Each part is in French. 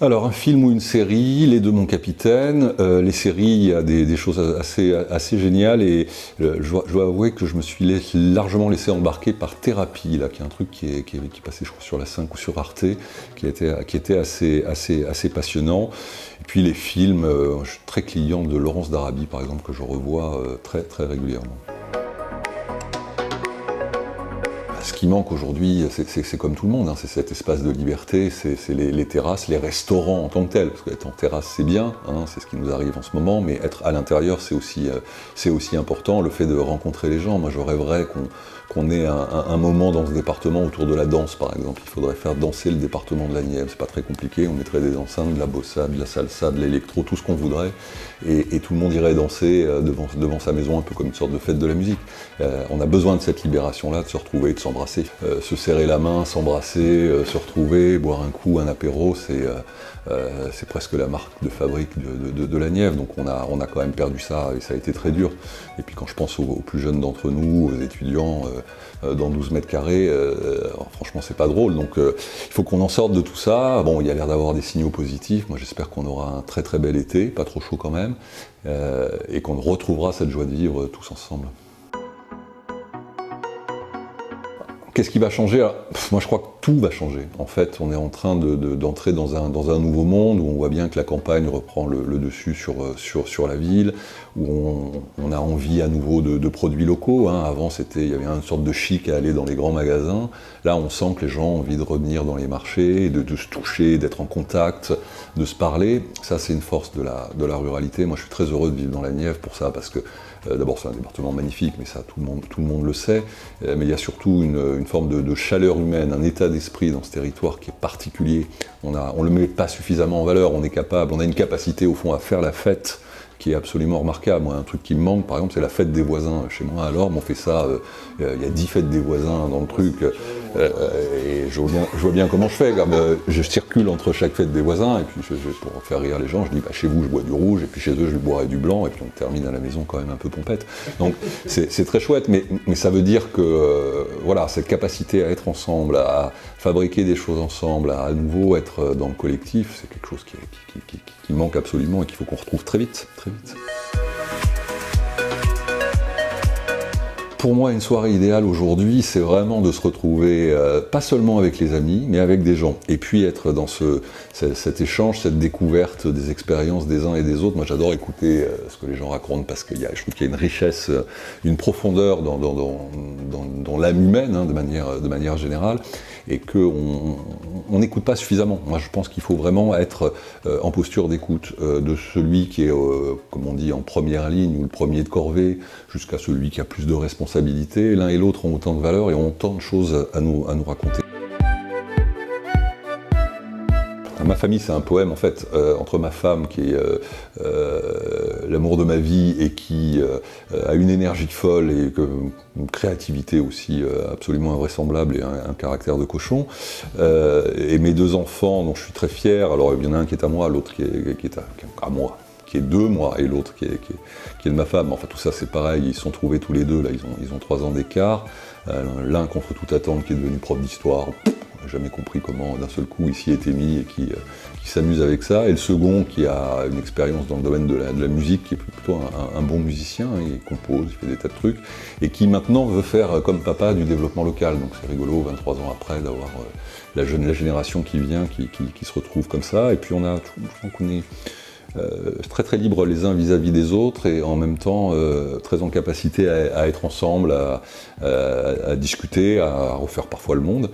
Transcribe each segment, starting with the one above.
Alors, un film ou une série, les deux mon capitaine. Les séries, il y a des choses assez géniales et je dois avouer que je me suis largement laissé embarquer par Thérapie, là, qui est un truc qui est passé, je crois, sur la 5 ou sur Arte, qui était assez passionnant. Et puis les films, je suis très client de Laurence d'Arabie, par exemple, que je revois très régulièrement. Ce qui manque aujourd'hui, c'est comme tout le monde, hein, c'est cet espace de liberté, c'est les terrasses, les restaurants en tant que tels. Parce qu'être en terrasse, c'est bien, hein, c'est ce qui nous arrive en ce moment, mais être à l'intérieur, c'est aussi important. Le fait de rencontrer les gens, moi je rêverais qu'on ait un moment dans ce département autour de la danse, par exemple. Il faudrait faire danser le département de la Nièvre, c'est pas très compliqué, on mettrait des enceintes, de la bossa, de la salsa, de l'électro, tout ce qu'on voudrait, et tout le monde irait danser devant sa maison, un peu comme une sorte de fête de la musique. On a besoin de cette libération-là, de se retrouver, de s'embrasser, se serrer la main, s'embrasser, se retrouver, boire un coup, un apéro, c'est presque la marque de fabrique de la Nièvre, donc on a quand même perdu ça, et ça a été très dur. Et puis quand je pense aux plus jeunes d'entre nous, aux étudiants, dans 12 mètres carrés, franchement c'est pas drôle, donc il faut qu'on en sorte de tout ça. Bon, il y a l'air d'avoir des signaux positifs, moi j'espère qu'on aura un très bel été, pas trop chaud quand même, et qu'on retrouvera cette joie de vivre tous ensemble. Qu'est-ce qui va changer? Alors, moi je crois que tout va changer. En fait, on est en train d'entrer dans un nouveau monde où on voit bien que la campagne reprend le dessus sur la ville, où on a envie à nouveau de produits locaux, hein. Avant, il y avait une sorte de chic à aller dans les grands magasins. Là, on sent que les gens ont envie de revenir dans les marchés, de se toucher, d'être en contact, de se parler. Ça, c'est une force de la ruralité. Moi, je suis très heureux de vivre dans la Nièvre pour ça, parce que d'abord, c'est un département magnifique, mais ça, tout le monde le sait. Mais il y a surtout une forme de chaleur humaine, un état d'esprit dans ce territoire qui est particulier. On le met pas suffisamment en valeur, on a une capacité au fond à faire la fête qui est absolument remarquable. Moi, un truc qui me manque, par exemple, c'est la fête des voisins. Chez moi, à Lorme, on fait ça, il y a 10 fêtes des voisins dans le truc, et je vois bien comment je fais. Je circule entre chaque fête des voisins, et puis pour faire rire les gens, je dis, chez vous, je bois du rouge, et puis chez eux, je boirai du blanc, et puis on termine à la maison quand même un peu pompette. Donc, c'est très chouette, mais ça veut dire que, voilà, cette capacité à être ensemble, à fabriquer des choses ensemble, à nouveau être dans le collectif, c'est quelque chose qui manque absolument et qu'il faut qu'on retrouve très vite. Pour moi, une soirée idéale aujourd'hui, c'est vraiment de se retrouver, pas seulement avec les amis, mais avec des gens. Et puis être dans cet échange, cette découverte des expériences des uns et des autres. Moi, j'adore écouter ce que les gens racontent, parce que je trouve qu'il y a une richesse, une profondeur dans l'âme humaine, hein, de manière générale, et qu'on n'écoute pas suffisamment. Moi, je pense qu'il faut vraiment être en posture d'écoute de celui qui est, comme on dit, en première ligne, ou le premier de corvée, jusqu'à celui qui a plus de responsabilités. L'un et l'autre ont autant de valeur et ont autant de choses à nous raconter. Ma famille, c'est un poème, en fait, entre ma femme, qui est l'amour de ma vie, et qui a une énergie folle et une créativité aussi absolument invraisemblable, et un caractère de cochon, et mes deux enfants, dont je suis très fier. Alors, il y en a un qui est à moi, l'autre qui est à moi, qui est de moi, et l'autre qui est de ma femme. Enfin, tout ça, c'est pareil, ils se sont trouvés tous les deux, là, ils ont 3 ans d'écart. L'un, contre toute attente, qui est devenu prof d'histoire. On n'a jamais compris comment, d'un seul coup, il s'y était mis, et qui s'amuse avec ça. Et le second, qui a une expérience dans le domaine de la musique, qui est plutôt un bon musicien, hein, il compose, il fait des tas de trucs, et qui maintenant veut faire, comme papa, du développement local. Donc c'est rigolo, 23 ans après, d'avoir la génération qui vient, qui se retrouve comme ça. Et puis je crois qu'on est très libres les uns vis-à-vis des autres, et en même temps très en capacité à être ensemble, à discuter, à refaire parfois le monde,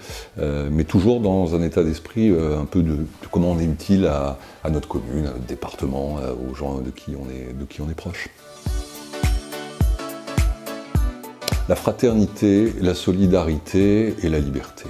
mais toujours dans un état d'esprit un peu de comment on est utile à notre commune, à notre département, aux gens de qui on est proche. La fraternité, la solidarité et la liberté.